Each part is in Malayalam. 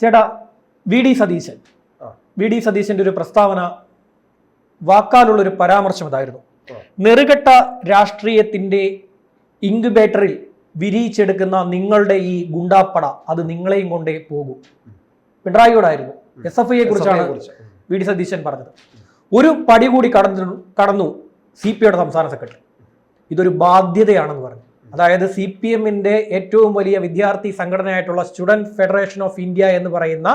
ചേട്ടാ, വി ഡി സതീശന്റെ ഒരു പ്രസ്താവന, വാക്കാലുള്ളൊരു പരാമർശം ഇതായിരുന്നു: നെറുകെട്ട രാഷ്ട്രീയത്തിന്റെ ഇൻക്യുബേറ്ററിൽ വിരിയിച്ചെടുക്കുന്ന നിങ്ങളുടെ ഈ ഗുണ്ടാപ്പട അത് നിങ്ങളെയും കൊണ്ടേ പോകൂ. പിണറായിയോടായിരുന്നു. SFIയെ കുറിച്ചാണ് വി ഡി സതീശൻ പറഞ്ഞത്. ഒരു പടി കൂടി കടന്നു CPIയുടെ സംസ്ഥാന സെക്രട്ടറി. ഇതൊരു ബാധ്യതയാണെന്ന് പറഞ്ഞു. അതായത് CPMന്റെ ഏറ്റവും വലിയ വിദ്യാർത്ഥി സംഘടനയായിട്ടുള്ള സ്റ്റുഡന്റ് ഫെഡറേഷൻ ഓഫ് ഇന്ത്യ എന്ന് പറയുന്ന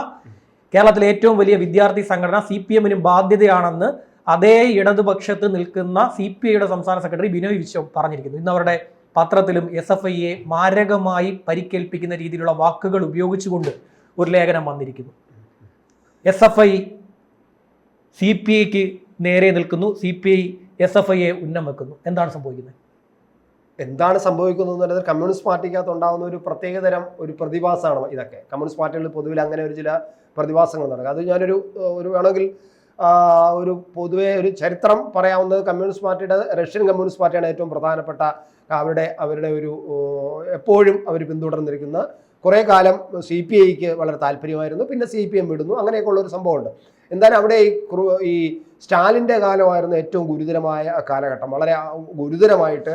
കേരളത്തിലെ ഏറ്റവും വലിയ വിദ്യാർത്ഥി സംഘടന CPMനും ബാധ്യതയാണെന്ന് അതേ ഇടതുപക്ഷത്ത് നിൽക്കുന്ന CPIയുടെ സംസ്ഥാന സെക്രട്ടറി ബിനോയ് വിശ്വം പറഞ്ഞിരിക്കുന്നു. ഇന്ന് അവരുടെ പത്രത്തിലും SFIയെ മാരകമായി പരിക്കേൽപ്പിക്കുന്ന രീതിയിലുള്ള വാക്കുകൾ ഉപയോഗിച്ചുകൊണ്ട് ഒരു ലേഖനം വന്നിരിക്കുന്നു. SFI CPIക്ക് നേരെ നിൽക്കുന്നു, CPI SFIയെ ഉന്നം വെക്കുന്നു. എന്താണ് സംഭവിക്കുന്നത്? എന്താണ് സംഭവിക്കുന്നത് എന്നുള്ളത് കമ്മ്യൂണിസ്റ്റ് പാർട്ടിക്കകത്ത് ഉണ്ടാകുന്ന ഒരു പ്രത്യേകതരം ഒരു പ്രതിഭാസമാണ് ഇതൊക്കെ. കമ്മ്യൂണിസ്റ്റ് പാർട്ടികളിൽ പൊതുവിൽ അങ്ങനെ ഒരു ചില പ്രതിഭാസങ്ങൾ നടക്കുക. അത് ഞാനൊരു വേണമെങ്കിൽ ഒരു പൊതുവെ ഒരു ചരിത്രം പറയാവുന്നത്, കമ്മ്യൂണിസ്റ്റ് പാർട്ടിയുടെ റഷ്യൻ കമ്മ്യൂണിസ്റ്റ് പാർട്ടിയാണ് ഏറ്റവും പ്രധാനപ്പെട്ട അവരുടെ ഒരു എപ്പോഴും അവർ പിന്തുടർന്നിരിക്കുന്ന. കുറേ കാലം CPIക്ക് വളരെ താല്പര്യമായിരുന്നു, പിന്നെ CPM വിടുന്നു, അങ്ങനെയൊക്കെ ഉള്ളൊരു സംഭവമുണ്ട്. എന്തായാലും അവിടെ ഈ സ്റ്റാലിൻ്റെ കാലമായിരുന്നു ഏറ്റവും ഗുരുതരമായ കാലഘട്ടം. വളരെ ഗുരുതരമായിട്ട്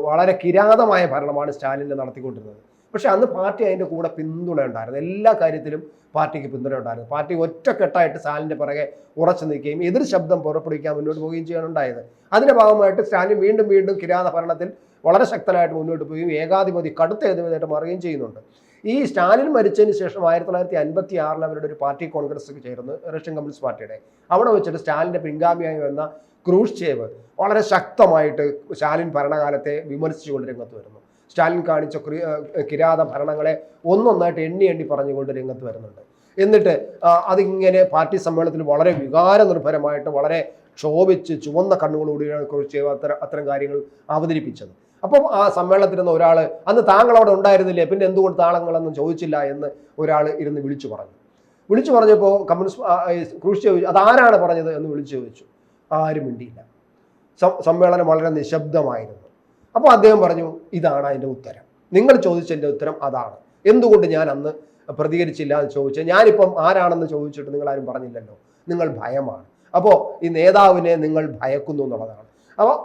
വളരെ കിരാതമായ ഭരണമാണ് സ്റ്റാലിൻ്റെ നടത്തിക്കൊണ്ടിരുന്നത്. പക്ഷെ അന്ന് പാർട്ടി അതിൻ്റെ കൂടെ പിന്തുണ ഉണ്ടായിരുന്നു. എല്ലാ കാര്യത്തിലും പാർട്ടിക്ക് പിന്തുണ ഉണ്ടായിരുന്നു. പാർട്ടി ഒറ്റക്കെട്ടായിട്ട് സ്റ്റാലിൻ്റെ പിറകെ ഉറച്ചു നിൽക്കുകയും എതിർ ശബ്ദം പുറപ്പെടുവിക്കാൻ മുന്നോട്ട് പോവുകയും ചെയ്യാനുണ്ടായത്. അതിൻ്റെ ഭാഗമായിട്ട് സ്റ്റാലിൻ വീണ്ടും വീണ്ടും കിരാത ഭരണത്തിൽ വളരെ ശക്തനായിട്ട് മുന്നോട്ട് പോവുകയും കടുത്ത ഏകാധിപതിയായിട്ട് മാറുകയും ചെയ്യുന്നുണ്ട്. ഈ സ്റ്റാലിൻ മരിച്ചതിന് ശേഷം 1956 അവരുടെ ഒരു പാർട്ടി കോൺഗ്രസ് ചേർന്ന്, റഷ്യൻ കമ്മ്യൂണിസ്റ്റ് പാർട്ടിയുടെ, അവിടെ വെച്ചിട്ട് സ്റ്റാലിൻ്റെ പിൻഗാമിയായി വന്ന ക്രൂഷ്ചേവ് വളരെ ശക്തമായിട്ട് സ്റ്റാലിൻ ഭരണകാലത്തെ വിമർശിച്ചുകൊണ്ട് രംഗത്ത് വരുന്നു. സ്റ്റാലിൻ കാണിച്ച കിരാത ഭരണങ്ങളെ ഒന്നൊന്നായിട്ട് എണ്ണി പറഞ്ഞുകൊണ്ട് രംഗത്ത് വരുന്നുണ്ട്. എന്നിട്ട് അതിങ്ങനെ പാർട്ടി സമ്മേളനത്തിൽ വളരെ വികാരനിർഭരമായിട്ട് വളരെ ക്ഷോഭിച്ച് ചുവന്ന കണ്ണുകളോടുകൂടിയാണ് ക്രൂഷ്ചേവ് അത്തരം കാര്യങ്ങൾ അവതരിപ്പിച്ചത്. അപ്പം ആ സമ്മേളനത്തിൽ നിന്ന് ഒരാൾ, അന്ന് താങ്കൾ അവിടെ ഉണ്ടായിരുന്നില്ലേ, പിന്നെ എന്തുകൊണ്ട് താങ്കളൊന്നും ചോദിച്ചില്ല എന്ന് ഒരാൾ ഇരുന്ന് വിളിച്ചു പറഞ്ഞപ്പോൾ കമ്മ്യൂണിസ്റ്റ് ക്രൂഷ്ചേവ് അതാരാണ് പറഞ്ഞത് എന്ന് വിളിച്ചു ചോദിച്ചു. ആരും മിണ്ടിയില്ല. സമ്മേളനം വളരെ നിശബ്ദമായിരുന്നു. അപ്പോൾ അദ്ദേഹം പറഞ്ഞു, ഇതാണ് അതിൻ്റെ ഉത്തരം, നിങ്ങൾ ചോദിച്ചതിൻ്റെ ഉത്തരം അതാണ്. എന്തുകൊണ്ട് ഞാൻ അന്ന് പ്രതികരിച്ചില്ല എന്ന് ചോദിച്ചാൽ, ഞാനിപ്പം ആരാണെന്ന് ചോദിച്ചിട്ട് നിങ്ങളാരും പറഞ്ഞില്ലല്ലോ, നിങ്ങൾ ഭയമാണ്. അപ്പോൾ ഈ നേതാവിനെ നിങ്ങൾ ഭയക്കുന്നു എന്നുള്ളതാണ്. അപ്പോൾ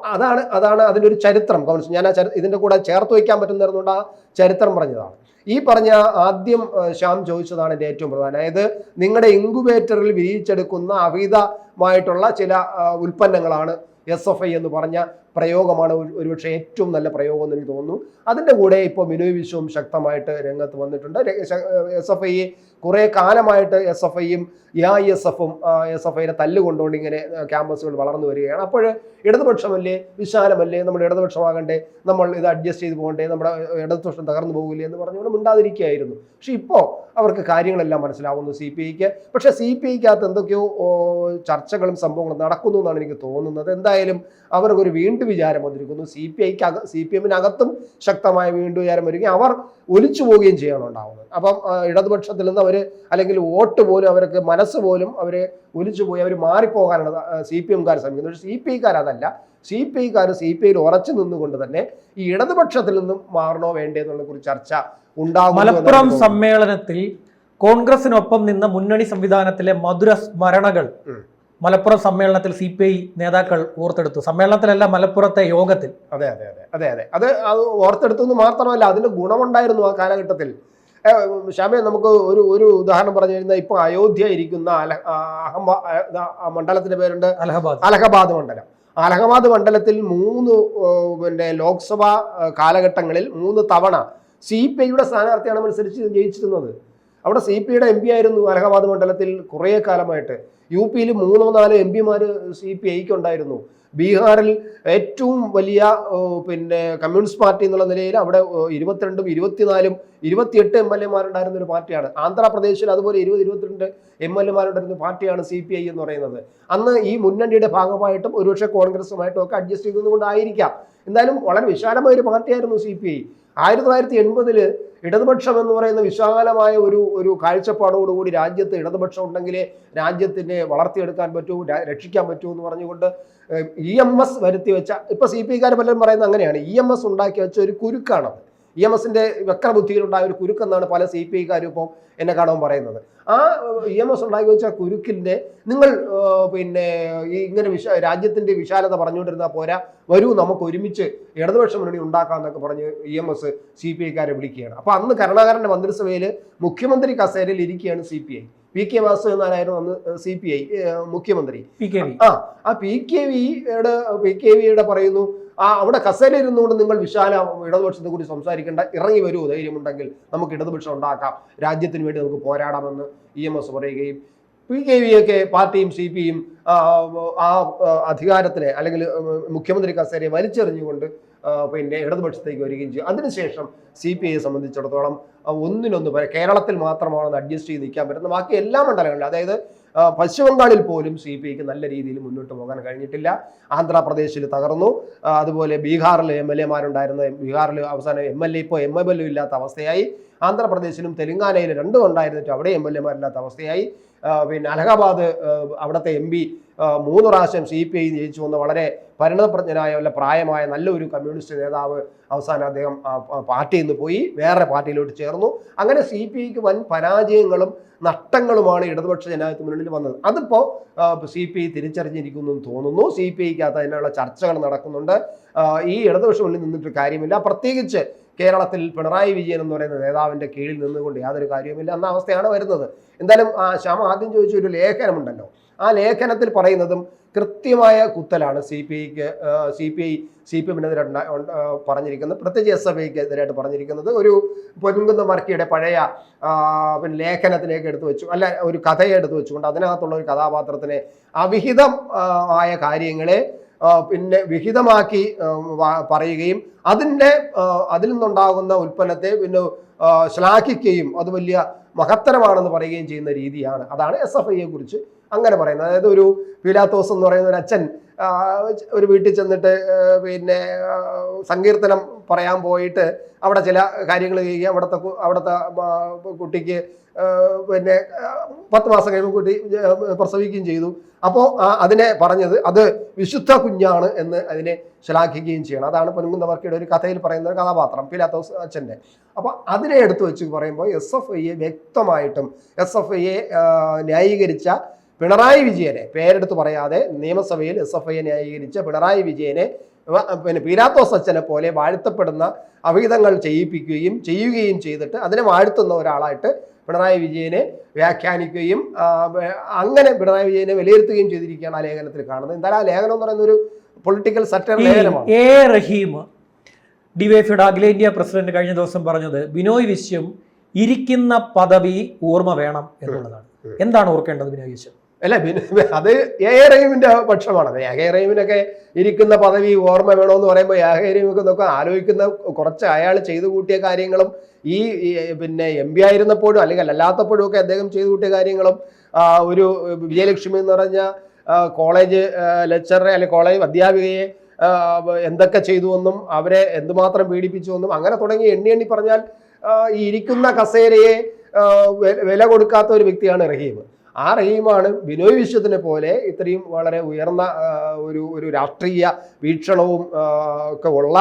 അതാണ് അതിൻ്റെ ഒരു ചരിത്രം. ഞാൻ ഇതിൻ്റെ കൂടെ ചേർത്ത് വയ്ക്കാൻ പറ്റുന്നതുകൊണ്ട് ആ ചരിത്രം പറഞ്ഞതാണ്. ഈ പറഞ്ഞ ആദ്യം ശ്യാം ചോദിച്ചതാണ് എൻ്റെ ഏറ്റവും പ്രധാനം. അതായത് നിങ്ങളുടെ ഇൻക്യുബേറ്ററിൽ വിരിയിച്ചെടുക്കുന്ന അവിധമായിട്ടുള്ള ചില ഉൽപ്പന്നങ്ങളാണ് SFI എന്ന് പറഞ്ഞ പ്രയോഗമാണ് ഒരുപക്ഷെ ഏറ്റവും നല്ല പ്രയോഗം എന്ന് എനിക്ക് തോന്നുന്നു. അതിൻ്റെ കൂടെ ഇപ്പോൾ ബിനോയ് വിശ്വം ശക്തമായിട്ട് രംഗത്ത് വന്നിട്ടുണ്ട്. SFI കുറേ കാലമായിട്ട് SFIയും AISFും SFIയുടെ തല്ലുകൊണ്ടുകൊണ്ട് ഇങ്ങനെ ക്യാമ്പസുകൾ വളർന്നു വരികയാണ്. അപ്പോൾ ഇടതുപക്ഷമല്ലേ, വിശാലമല്ലേ, നമ്മുടെ ഇടതുപക്ഷമാകണ്ടേ, നമ്മൾ ഇത് അഡ്ജസ്റ്റ് ചെയ്ത് പോകണ്ടേ, നമ്മുടെ ഇടതുപക്ഷം തകർന്നു പോകില്ലേ എന്ന് പറഞ്ഞുകൊണ്ട് മിണ്ടാതിരിക്കുകയായിരുന്നു. പക്ഷെ ഇപ്പോൾ അവർക്ക് കാര്യങ്ങളെല്ലാം മനസ്സിലാവുന്നു CPIക്ക്. പക്ഷേ CPIക്കകത്ത് എന്തൊക്കെയോ ചർച്ചകളും സംഭവങ്ങളും നടക്കുന്നു എന്നാണ് എനിക്ക് തോന്നുന്നത്. എന്തായാലും അവർക്കൊരു വീണ്ടും വിചാരം വന്നിരിക്കുന്നു. CPMനകത്തും ശക്തമായ വീണ്ടും വിചാരം വരികയും അവർ ഒലിച്ചു പോവുകയും ചെയ്യാനുണ്ടാവുന്നത്. അപ്പം ഇടതുപക്ഷത്തിൽ നിന്ന് അവർ, അല്ലെങ്കിൽ വോട്ട് പോലും അവർക്ക്, മനസ്സ് പോലും അവരെ ഒലിച്ചു പോയി അവർ മാറിപ്പോകാനാണ് CPMക്കാർ ശ്രമിക്കുന്നത്. പക്ഷേ CPIക്കാർ അതല്ല. CPIക്കാർ CPIയിൽ ഉറച്ചു നിന്നുകൊണ്ട് തന്നെ ഈ ഇടതുപക്ഷത്തിൽ നിന്നും മാറണോ വേണ്ടേ എന്നുള്ള ഒരു ചർച്ച ഉണ്ടാകും. മലപ്പുറം സമ്മേളനത്തിൽ കോൺഗ്രസിനൊപ്പം നിന്ന മുന്നണി സംവിധാനത്തിലെ മധുര സ്മരണകൾ മലപ്പുറം സമ്മേളനത്തിൽ CPI നേതാക്കൾ ഓർത്തെടുത്തു. സമ്മേളനത്തിലല്ല, മലപ്പുറത്തെ യോഗത്തിൽ. അതെ അത് ഓർത്തെടുത്തു എന്ന് മാത്രമല്ല, അതിന്റെ ഗുണമുണ്ടായിരുന്നു ആ കാലഘട്ടത്തിൽ. ശ്യാമേ, നമുക്ക് ഒരു ഉദാഹരണം പറഞ്ഞു കഴിഞ്ഞാൽ, ഇപ്പൊ അയോധ്യ ഇരിക്കുന്ന മണ്ഡലത്തിന്റെ പേരുണ്ട് അലഹബാദ് മണ്ഡലം. അലഹബാദ് മണ്ഡലത്തിൽ 3 ലോക്സഭാ കാലഘട്ടങ്ങളിൽ 3 തവണ CPIയുടെ സ്ഥാനാർത്ഥിയാണ് മത്സരിച്ച് ജയിച്ചിരുന്നത്. അവിടെ CPIയുടെ MP ആയിരുന്നു അലഹബാദ് മണ്ഡലത്തിൽ കുറേ കാലമായിട്ട്. UPയിൽ 3-4 MPമാർ CPIക്ക് ഉണ്ടായിരുന്നു. ബീഹാറിൽ ഏറ്റവും വലിയ കമ്മ്യൂണിസ്റ്റ് പാർട്ടി എന്നുള്ള നിലയിൽ അവിടെ 22, 24, 28 MLAമാരുണ്ടായിരുന്ന ഒരു പാർട്ടിയാണ്. ആന്ധ്രാപ്രദേശിൽ അതുപോലെ 20-22 MLAമാരുണ്ടായിരുന്ന പാർട്ടിയാണ് CPI എന്ന് പറയുന്നത്. അന്ന് ഈ മുന്നണിയുടെ ഭാഗമായിട്ടും ഒരുപക്ഷെ കോൺഗ്രസുമായിട്ടും ഒക്കെ അഡ്ജസ്റ്റ് ചെയ്തുകൊണ്ടായിരിക്കാം. എന്തായാലും വളരെ വിശാലമായ ഒരു പാർട്ടിയായിരുന്നു CPI. 1980 ഇടതുപക്ഷം എന്ന് പറയുന്ന വിശാലമായ ഒരു കാഴ്ചപ്പാടോടുകൂടി രാജ്യത്ത് ഇടതുപക്ഷം ഉണ്ടെങ്കിലേ രാജ്യത്തിനെ വളർത്തിയെടുക്കാൻ പറ്റൂ, രക്ഷിക്കാൻ പറ്റൂ എന്ന് പറഞ്ഞുകൊണ്ട് EMS വരുത്തി വെച്ച, ഇപ്പൊ CPIക്കാർ പലരും പറയുന്നത് അങ്ങനെയാണ്, EMS ഉണ്ടാക്കി വെച്ച ഒരു കുരുക്കാണത്. EMSന്റെ വക്രബുദ്ധിയിലുണ്ടായ ഒരു കുരുക്കെന്നാണ് പല CPI-കാരും ഇപ്പോൾ എന്നെ കാണുമ്പോൾ പറയുന്നത്. ആ EMS ഉണ്ടാക്കി വെച്ച കുരുക്കിന്റെ നിങ്ങൾ പിന്നെ ഈ ഇങ്ങനെ രാജ്യത്തിന്റെ വിശാലത പറഞ്ഞുകൊണ്ടിരുന്നാൽ പോരാ, വരൂ നമുക്ക് ഒരുമിച്ച് ഇടതുപക്ഷ മുന്നണി ഉണ്ടാക്കാന്നൊക്കെ പറഞ്ഞ് EMS CPI-കാരെ വിളിക്കുകയാണ്. അപ്പൊ അന്ന് കരുണാകരന്റെ മന്ത്രിസഭയിൽ മുഖ്യമന്ത്രി കസേരയിൽ ഇരിക്കുകയാണ് CPI. PK വാസുദേവനായിരുന്നു അന്ന് CPI മുഖ്യമന്ത്രി. PKVയുടെ പറയുന്നു അവിടെ കസേരയിരുന്നുകൊണ്ട് നിങ്ങൾ വിശാല ഇടതുപക്ഷത്തെ കുറിച്ച് സംസാരിക്കേണ്ട, ഇറങ്ങി വരൂ, ധൈര്യമുണ്ടെങ്കിൽ നമുക്ക് ഇടതുപക്ഷം ഉണ്ടാക്കാം, രാജ്യത്തിന് വേണ്ടി നമുക്ക് പോരാടാമെന്ന് EMS പറയുകയും PKVയൊക്കെ പാർട്ടിയും CPIയും ആ അധികാരത്തിനെ അല്ലെങ്കിൽ മുഖ്യമന്ത്രി കസേരയെ വലിച്ചെറിഞ്ഞുകൊണ്ട് പിന്നെ ഇടതുപക്ഷത്തേക്ക് വരികയും ചെയ്യും. അതിനുശേഷം CPIയെ സംബന്ധിച്ചിടത്തോളം ഒന്നിനൊന്ന് കേരളത്തിൽ മാത്രമാണ് അഡ്ജസ്റ്റ് ചെയ്ത് നിൽക്കാൻ പറ്റുന്നത്. ബാക്കി എല്ലാ മണ്ഡലങ്ങളിലും, അതായത് പശ്ചിമ ബംഗാളിൽ പോലും CPIക്ക് നല്ല രീതിയിൽ മുന്നോട്ട് പോകാൻ കഴിഞ്ഞിട്ടില്ല. ആന്ധ്രാപ്രദേശിൽ തകർന്നു. അതുപോലെ ബീഹാറിൽ MLA-മാരുണ്ടായിരുന്ന ബീഹാറിൽ അവസാനം MLA ഇപ്പോൾ MLA ഇല്ലാത്ത അവസ്ഥയായി. ആന്ധ്രാപ്രദേശിലും തെലങ്കാനയിലും രണ്ടും ഉണ്ടായിരുന്നിട്ട് അവിടെ MLA-മാരില്ലാത്ത അവസ്ഥയായി. പിന്നെ അലഹാബാദ് അവിടുത്തെ MP 3 പ്രാവശ്യം CPI ജയിച്ചു വന്ന വളരെ പരിണതപ്രജ്ഞനായ വല്ല പ്രായമായ നല്ലൊരു കമ്മ്യൂണിസ്റ്റ് നേതാവ് അവസാനം അദ്ദേഹം പാർട്ടിയിൽ നിന്ന് പോയി വേറെ പാർട്ടിയിലോട്ട് ചേർന്നു. അങ്ങനെ CPIക്ക് വൻ പരാജയങ്ങളും നഷ്ടങ്ങളുമാണ് ഇടതുപക്ഷ ജനാധിപത്യ മുന്നണിയിൽ വന്നത്. അതിപ്പോൾ CPI തിരിച്ചറിഞ്ഞിരിക്കുന്നു എന്ന് തോന്നുന്നു. CPIക്കകത്ത് അതിനുള്ള ചർച്ചകൾ നടക്കുന്നുണ്ട്. ഈ ഇടതുപക്ഷ മുന്നിൽ നിന്നിട്ട് കാര്യമില്ല. പ്രത്യേകിച്ച് കേരളത്തിൽ പിണറായി വിജയൻ എന്ന് പറയുന്ന നേതാവിൻ്റെ കീഴിൽ നിന്നുകൊണ്ട് യാതൊരു കാര്യവുമില്ല എന്ന അവസ്ഥയാണ് വരുന്നത്. എന്തായാലും ശ്യാമ ആദ്യം ചോദിച്ച ഒരു ലേഖനമുണ്ടല്ലോ, ആ ലേഖനത്തിൽ പറയുന്നതും കൃത്യമായ കുത്തലാണ് CPIമെതിരെ പറഞ്ഞിരിക്കുന്നത്. പ്രത്യേകിച്ച് SFIക്ക് എതിരായിട്ട് പറഞ്ഞിരിക്കുന്നത് ഒരു പൊൻകുന്നം വർക്കിയുടെ പഴയ പിന്നെ ലേഖനത്തിലേക്ക് എടുത്തു വെച്ചു, അല്ല ഒരു കഥയെ എടുത്തു വെച്ചുകൊണ്ട് അതിനകത്തുള്ള ഒരു കഥാപാത്രത്തിനെ അവിഹിതം ആയ കാര്യങ്ങളെ പിന്നെ വിഹിതമാക്കി പറയുകയും അതിൽ നിന്നുണ്ടാകുന്ന ഉൽപ്പന്നത്തെ പിന്നെ ശ്ലാഘിക്കുകയും അത് വലിയ മഹത്തരമാണെന്ന് പറയുകയും ചെയ്യുന്ന രീതിയാണ്. അതാണ് SFIയെ കുറിച്ച് അങ്ങനെ പറയുന്നത്. അതായത് ഒരു പീലാത്തോസ് എന്ന് പറയുന്ന ഒരു അച്ഛൻ ഒരു വീട്ടിൽ ചെന്നിട്ട് പിന്നെ സങ്കീർത്തനം പറയാൻ പോയിട്ട് അവിടെ ചില കാര്യങ്ങൾ ചെയ്യുകയും അവിടുത്തെ കുട്ടിക്ക് പിന്നെ 10 മാസം കഴിയുമ്പോൾ കുട്ടി പ്രസവിക്കുകയും ചെയ്തു. അപ്പോൾ അതിനെ പറഞ്ഞത് അത് വിശുദ്ധ കുഞ്ഞാണ് എന്ന് അതിനെ ശ്ലാഘിക്കുകയും ചെയ്യണം. അതാണ് പൊൻകുന്നം വർക്കിയുടെ ഒരു കഥയിൽ പറയുന്ന കഥാപാത്രം പീലാത്തോസ് അച്ഛൻ്റെ. അപ്പോൾ അതിനെ എടുത്തു വെച്ച് പറയുമ്പോൾ SFIയെ വ്യക്തമായിട്ടും SFIയെ ന്യായീകരിച്ച പിണറായി വിജയനെ പേരെടുത്ത് പറയാതെ നിയമസഭയിൽ SFIയെ ന്യായീകരിച്ച പിണറായി വിജയനെ പിന്നെ പീലാത്തോസ് അച്ഛനെ പോലെ വാഴ്ത്തപ്പെടുന്ന അവിഹിതങ്ങൾ ചെയ്യുകയും ചെയ്തിട്ട് അതിനെ വാഴ്ത്തുന്ന ഒരാളായിട്ട് പിണറായി വിജയനെ വ്യാഖ്യാനിക്കുകയും അങ്ങനെ പിണറായി വിജയനെ വിലയിരുത്തുകയും ചെയ്തിരിക്കുകയാണ് ആ ലേഖനത്തിൽ കാണുന്നത്. എന്തായാലും ആ ലേഖനം എന്ന് പറയുന്ന ഒരു പൊളിറ്റിക്കൽ സറ്റർ ലേഖനമാണ്. റഹീം DYFIയുടെ അഖിലേന്ത്യാ പ്രസിഡന്റ് കഴിഞ്ഞ ദിവസം പറഞ്ഞത് ബിനോയ് വിശ്വം ഇരിക്കുന്ന പദവി ഓർമ്മ വേണം എന്നുള്ളതാണ്. എന്താണ് ഓർക്കേണ്ടത് ബിനോയ് വിശ്വം? അല്ല, അത് റഹീമിന്റെ പക്ഷമാണ്. റഹീമിനൊക്കെ ഇരിക്കുന്ന പദവി ഓർമ്മ വേണമെന്ന് പറയുമ്പോൾ റഹീമൊക്കെ നോക്കുക ആലോചിക്കുന്ന കുറച്ച് അയാൾ ചെയ്തു കൂട്ടിയ കാര്യങ്ങളും ഈ പിന്നെ MP ആയിരുന്നപ്പോഴും അല്ലെങ്കിൽ അല്ലാത്തപ്പോഴും ഒക്കെ അദ്ദേഹം ചെയ്തു കൂട്ടിയ കാര്യങ്ങളും ഒരു വിജയലക്ഷ്മി എന്ന് പറഞ്ഞ കോളേജ് ലെക്ചറെ അല്ലെങ്കിൽ കോളേജ് അധ്യാപികയെ എന്തൊക്കെ ചെയ്തുവെന്നും അവരെ എന്തുമാത്രം പീഡിപ്പിച്ചുവെന്നും അങ്ങനെ തുടങ്ങി എണ്ണി പറഞ്ഞാൽ ഈ ഇരിക്കുന്ന കസേരയെ വില കൊടുക്കാത്ത ഒരു വ്യക്തിയാണ് റഹീം. ആ റഹീമാണ് ബിനോയ് വിശ്വത്തിനെ പോലെ ഇത്രയും വളരെ ഉയർന്ന ഒരു രാഷ്ട്രീയ വീക്ഷണവും ഒക്കെ ഉള്ള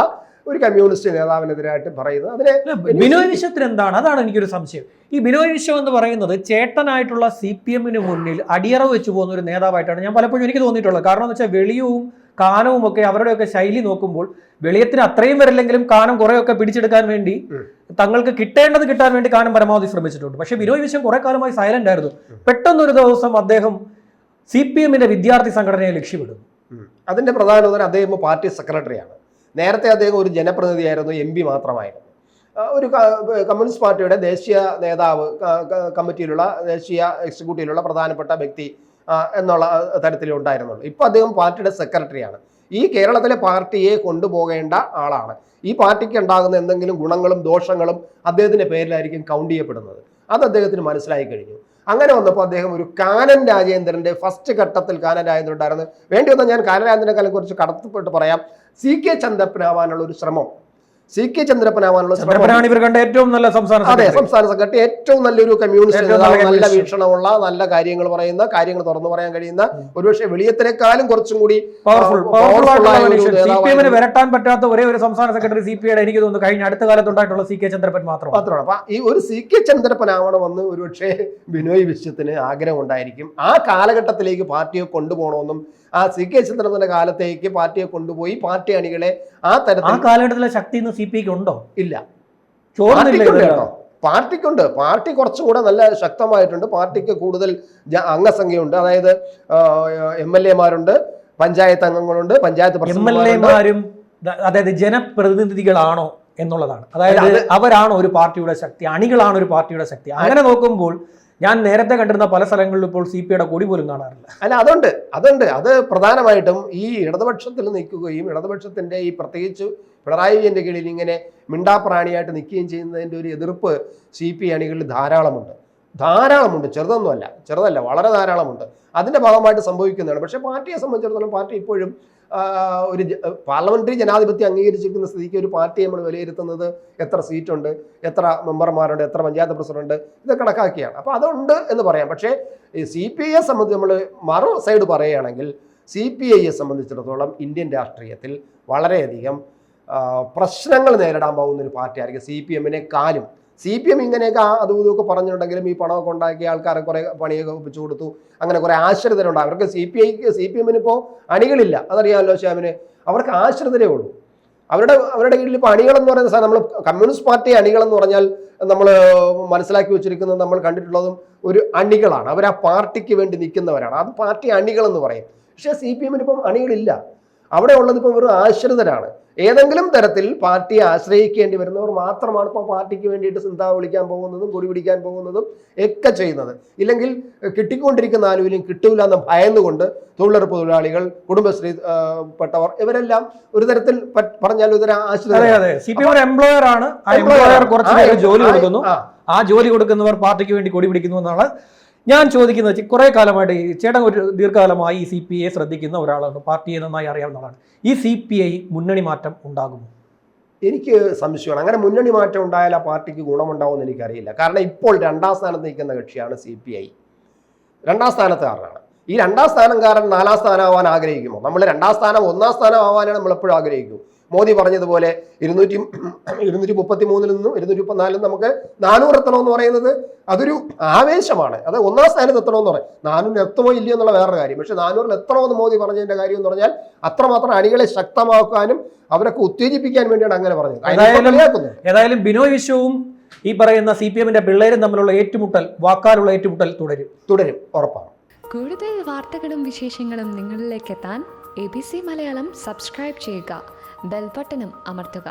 ഒരു കമ്മ്യൂണിസ്റ്റ് നേതാവിനെതിരായിട്ട് പറയുന്നത്. അതിനെ ബിനോയ് വിശ്വത്തിന് എന്താണ്? അതാണ് എനിക്കൊരു സംശയം. ഈ ബിനോയ് വിശ്വം എന്ന് പറയുന്നത് ചേട്ടനായിട്ടുള്ള CPMന് മുന്നിൽ അടിയറവ് വെച്ച് പോകുന്ന ഒരു നേതാവായിട്ടാണ് ഞാൻ പലപ്പോഴും എനിക്ക് തോന്നിയിട്ടുള്ളത്. കാരണം എന്ന് വെച്ചാൽ വെളിയവും കാനവും ഒക്കെ അവരുടെയൊക്കെ ശൈലി നോക്കുമ്പോൾ വെളിയത്തിന് അത്രയും വരില്ലെങ്കിലും കാനം കുറെയൊക്കെ പിടിച്ചെടുക്കാൻ വേണ്ടി തങ്ങൾക്ക് കിട്ടേണ്ടത് കിട്ടാൻ വേണ്ടി കാനം പരമാവധി ശ്രമിച്ചിട്ടുണ്ട്. പക്ഷെ ബിനോയ് വിശ്വം കുറെ കാലമായി സൈലന്റ് ആയിരുന്നു. പെട്ടെന്നൊരു ദിവസം അദ്ദേഹം CPMന്റെ വിദ്യാർത്ഥി സംഘടനയെ ലക്ഷ്യമിടുന്നു. അതിന്റെ പ്രധാന ഉദാഹരണം അദ്ദേഹം പാർട്ടി സെക്രട്ടറിയാണ്. നേരത്തെ അദ്ദേഹം ഒരു ജനപ്രതിനിധിയായിരുന്നു, MP മാത്രമായിരുന്നു. ഒരു കമ്മ്യൂണിസ്റ്റ് പാർട്ടിയുടെ ദേശീയ നേതാവ്, കമ്മിറ്റിയിലുള്ള ദേശീയ എക്സിക്യൂട്ടീവിലുള്ള പ്രധാനപ്പെട്ട വ്യക്തി എന്നുള്ള തരത്തിലുണ്ടായിരുന്നുള്ളൂ. ഇപ്പോൾ അദ്ദേഹം പാർട്ടിയുടെ സെക്രട്ടറിയാണ്. ഈ കേരളത്തിലെ പാർട്ടിയെ കൊണ്ടുപോകേണ്ട ആളാണ്. ഈ പാർട്ടിക്ക് ഉണ്ടാകുന്ന എന്തെങ്കിലും ഗുണങ്ങളും ദോഷങ്ങളും അദ്ദേഹത്തിന്റെ പേരിലായിരിക്കും കൗണ്ട് ചെയ്യപ്പെടുന്നത്. അത് അദ്ദേഹത്തിന് മനസ്സിലായി കഴിഞ്ഞു. അങ്ങനെ വന്നപ്പോൾ അദ്ദേഹം ഒരു കാനൻ രാജേന്ദ്രന്റെ ഫസ്റ്റ് ഘട്ടത്തിൽ കാനൻ രാജേന്ദ്രൻ ഉണ്ടായിരുന്നു. വേണ്ടി വന്നാൽ ഞാൻ കാനൻ രാജേന്ദ്രനെക്കാളും കുറച്ച് കടത്തിപ്പെട്ട് പറയാം. CK ചന്തപ്പനാവാനുള്ള ഒരു ശ്രമം CK ചന്ദ്രപ്പനാവാനുള്ള ചന്ദ്രപ്പനാണ് ഇവർ കണ്ട ഏറ്റവും നല്ല സംസ്ഥാന അതെ സെക്രട്ടറി. സംസ്ഥാന സെക്രട്ടറി, ഏറ്റവും നല്ലൊരു കമ്മ്യൂണിസ്റ്റ് ഏറ്റവും നേതാവ്, നല്ല നല്ല കമ്മ്യൂണിസ്റ്റ്. വീക്ഷണമുള്ള, നല്ല കാര്യങ്ങൾ പറയുന്ന, കാര്യങ്ങൾ തുറന്നു പറയാൻ കഴിയുന്ന, ഒരുപക്ഷെ വെളിയത്തിനേക്കാളും കുറച്ചും കൂടി പവർഫുൾ powerful ആയിട്ടുള്ള ആയ ഒരു മനുഷ്യൻ. നേതാവായിരുന്നു. CPM-ന് വരട്ടാൻ പറ്റാത്ത ഒരേ ഒരു സംസ്ഥാന സെക്രട്ടറി CPI-യുടെ എനിക്ക് തോന്നുന്നു കഴിഞ്ഞ അടുത്ത കാലത്തുണ്ടായിട്ടുള്ള CK ചന്ദ്രപ്പൻ മാത്രമാണ്. അപ്പൊ ഈ ഒരു CK ചന്ദ്രപ്പനാവണമെന്ന് ഒരുപക്ഷെ ബിനോയ് വിശ്വത്തിന് ആഗ്രഹം ഉണ്ടായിരിക്കും. ആ കാലഘട്ടത്തിലേക്ക് പാർട്ടിയെ കൊണ്ടുപോകണമെന്നും ആ CK ചന്ദ്രപ്പന്റെ കാലത്തേക്ക് പാർട്ടിയെ കൊണ്ടുപോയി പാർട്ടി അണികളെ ആ തരത്തിൽ കാലഘട്ടത്തിലെ ശക്തി ഇന്ന് CPI-ക്ക് ഉണ്ടോ? ഇല്ല. ചോർന്നില്ല പാർട്ടിക്കുണ്ട് ഇതെല്ലാം. കേട്ടോ, പാർട്ടിക്കുണ്ട്. പാർട്ടി കുറച്ചും കൂടെ നല്ല ശക്തമായിട്ടുണ്ട്. പാർട്ടിക്ക് കൂടുതൽ അംഗസംഖ്യയുണ്ട്. അതായത് MLA-മാരുണ്ട്, പഞ്ചായത്ത് അംഗങ്ങളുണ്ട്, പഞ്ചായത്ത് പ്രസിഡന്റുമാരുണ്ട്. MLA-മാരും അതായത് ജനപ്രതിനിധികളാണോ എന്നുള്ളതാണ്. അതായത് അവരാണ് ഒരു പാർട്ടിയുടെ ശക്തി, അണികളാണ് ഒരു പാർട്ടിയുടെ ശക്തി. അങ്ങനെ നോക്കുമ്പോൾ ഞാൻ നേരത്തെ കണ്ടിരുന്ന പല സ്ഥലങ്ങളിലും ഇപ്പോൾ CPI-യുടെ കൊടി പോലും കാണാറില്ല. അല്ല, അതുണ്ട്. അത് പ്രധാനമായിട്ടും ഈ ഇടതുപക്ഷത്തിൽ നിൽക്കുകയും ഇടതുപക്ഷത്തിന്റെ ഈ പ്രത്യേകിച്ച് പിണറായി വിജയന്റെ കീഴിൽ ഇങ്ങനെ മിണ്ടാപ്രാണിയായിട്ട് നിൽക്കുകയും ചെയ്യുന്നതിന്റെ ഒരു എതിർപ്പ് CPI അണികളിൽ ധാരാളമുണ്ട്. ചെറുതല്ല, വളരെ ധാരാളമുണ്ട്. അതിന്റെ ഭാഗമായിട്ട് സംഭവിക്കുന്നതാണ്. പക്ഷേ പാർട്ടിയെ സംബന്ധിച്ചിടത്തോളം പാർട്ടി ഇപ്പോഴും ഒരു പാർലമെന്ററി ജനാധിപത്യം അംഗീകരിച്ചിരിക്കുന്ന സ്ഥിതിക്ക് ഒരു പാർട്ടി നമ്മൾ വിലയിരുത്തുന്നത് എത്ര സീറ്റുണ്ട്, എത്ര മെമ്പർമാരുണ്ട്, എത്ര പഞ്ചായത്ത് പ്രസിഡന്റ്, ഇത് കണക്കാക്കിയാണ്. അപ്പോൾ അതുണ്ട് എന്ന് പറയാം. പക്ഷേ ഈ CPI-യെ സംബന്ധിച്ച് നമ്മൾ മറു സൈഡ് പറയുകയാണെങ്കിൽ CPI-യെ സംബന്ധിച്ചിടത്തോളം ഇന്ത്യൻ രാഷ്ട്രീയത്തിൽ വളരെയധികം പ്രശ്നങ്ങൾ നേരിടാൻ പോകുന്ന ഒരു പാർട്ടിയായിരിക്കും CPM-നെക്കാളും. CPM ഇങ്ങനെയൊക്കെ അതും ഇതൊക്കെ പറഞ്ഞിട്ടുണ്ടെങ്കിലും ഈ പണമൊക്കെ ഉണ്ടാക്കിയ ആൾക്കാരെ കുറെ പണിയൊക്കെ ഒപ്പിച്ചു കൊടുത്തു, അങ്ങനെ കുറെ ആശ്രിതരുണ്ട്. അവർക്ക് CPM-ന് ഇപ്പോൾ അണികളില്ല, അതറിയാമല്ലോ ശ്യാമിന്. അവർക്ക് ആശ്രിതരേ ഉള്ളൂ. അവരുടെ കീഴിൽ ഇപ്പോൾ അണികളെന്ന് പറയുന്ന സാധനം, നമ്മൾ കമ്മ്യൂണിസ്റ്റ് പാർട്ടി അണികളെന്ന് പറഞ്ഞാൽ നമ്മൾ മനസ്സിലാക്കി വെച്ചിരിക്കുന്നത്, നമ്മൾ കണ്ടിട്ടുള്ളതും ഒരു അണികളാണ്. അവർ ആ പാർട്ടിക്ക് വേണ്ടി നിൽക്കുന്നവരാണ്. അത് പാർട്ടി അണികളെന്ന് പറയും. പക്ഷേ CPM-ന് ഇപ്പം അണികളില്ല. അവിടെ ഉള്ളത് ഇപ്പം വെറും ആശ്രിതരാണ്. ഏതെങ്കിലും തരത്തിൽ പാർട്ടിയെ ആശ്രയിക്കേണ്ടി വരുന്നവർ മാത്രമാണ് ഇപ്പോൾ പാർട്ടിക്ക് വേണ്ടിയിട്ട് സിന്താ വിളിക്കാൻ പോകുന്നതും കൊടി പിടിക്കാൻ പോകുന്നതും ഒക്കെ ചെയ്യുന്നത്. ഇല്ലെങ്കിൽ കിട്ടിക്കൊണ്ടിരിക്കുന്ന ആനുകൂല്യം കിട്ടൂല എന്ന് ഭയന്നുകൊണ്ട് തൊഴിലുറപ്പ് തൊഴിലാളികൾ, കുടുംബശ്രീ പെട്ടവർ, ഇവരെല്ലാം ഒരു തരത്തിൽ പറഞ്ഞാൽ ഒരു ആശ്രിതരാണ്. CPM ഒരു എംപ്ലോയർ ആണ്. കുറച്ച് ജോലി കൊടുക്കുന്നു. ആ ജോലി കൊടുക്കുന്നവർ പാർട്ടിക്ക് വേണ്ടി കൊടി പിടിക്കുന്നു എന്നാണ് ഞാൻ ചോദിക്കുന്നത്. കുറെ കാലമായിട്ട് ചേട്ടൻ ഒരു ദീർഘകാലമായി ഈ CPI ശ്രദ്ധിക്കുന്ന ഒരാളാണ്, പാർട്ടിയെ നന്നായി അറിയാവുന്നതാണ്. ഈ CPI മുന്നണി മാറ്റം ഉണ്ടാകുമോ? എനിക്ക് സംശയമാണ്. അങ്ങനെ മുന്നണി മാറ്റം ഉണ്ടായാൽ ആ പാർട്ടിക്ക് ഗുണമുണ്ടാവുമെന്ന് എനിക്കറിയില്ല. കാരണം ഇപ്പോൾ 2ാം സ്ഥാനത്ത് നിൽക്കുന്ന കക്ഷിയാണ് CPI. 2ാം സ്ഥാനത്തുകാരനാണ്. ഈ 2ാം സ്ഥാനംകാരൻ 4ാം സ്ഥാനമാവാൻ ആഗ്രഹിക്കുമോ? നമ്മൾ 2ാം സ്ഥാനം 1ാം സ്ഥാനം ആവാനാണ് നമ്മൾ എപ്പോഴും ആഗ്രഹിക്കൂ. മോദി പറഞ്ഞതുപോലെ 233 നിന്നും 234 നമുക്ക് 400 എത്തണമെന്ന് പറയുന്നത് അതൊരു ആവേശമാണ്. അത് 1ാം സ്ഥാനത്ത് എത്തണമെന്ന് പറയും. 400 എത്തുമോ ഇല്ലയോ എന്നുള്ള വേറൊരു കാര്യം. പക്ഷെ 400 എത്തണമെന്ന് മോദി പറഞ്ഞതിന്റെ കാര്യം എന്ന് പറഞ്ഞാൽ അത്രമാത്രം അണികളെ ശക്തമാക്കാനും അവരൊക്കെ ഉത്തേജിപ്പിക്കാൻ വേണ്ടിയാണ് അങ്ങനെ പറഞ്ഞത്. ഏതായാലും ബിനോയ് വിശ്വവും ഈ പറയുന്ന CPM-ന്റെ പിള്ളേരും തമ്മിലുള്ള വാക്കാലുള്ള ഏറ്റുമുട്ടൽ തുടരും, ഉറപ്പാണ്. കൂടുതൽ വാർത്തകളും വിശേഷങ്ങളും നിങ്ങളിലേക്ക് എത്താൻ ABC മലയാളം സബ്സ്ക്രൈബ് ചെയ്യുക, ബെൽബട്ടനും അമർത്തുക.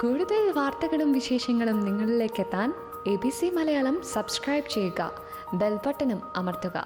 കൂടുതൽ വാർത്തകളും വിശേഷങ്ങളും നിങ്ങളിലേക്ക് എത്താൻ ABC മലയാളം സബ്സ്ക്രൈബ് ചെയ്യുക, ബെൽബട്ടനും അമർത്തുക.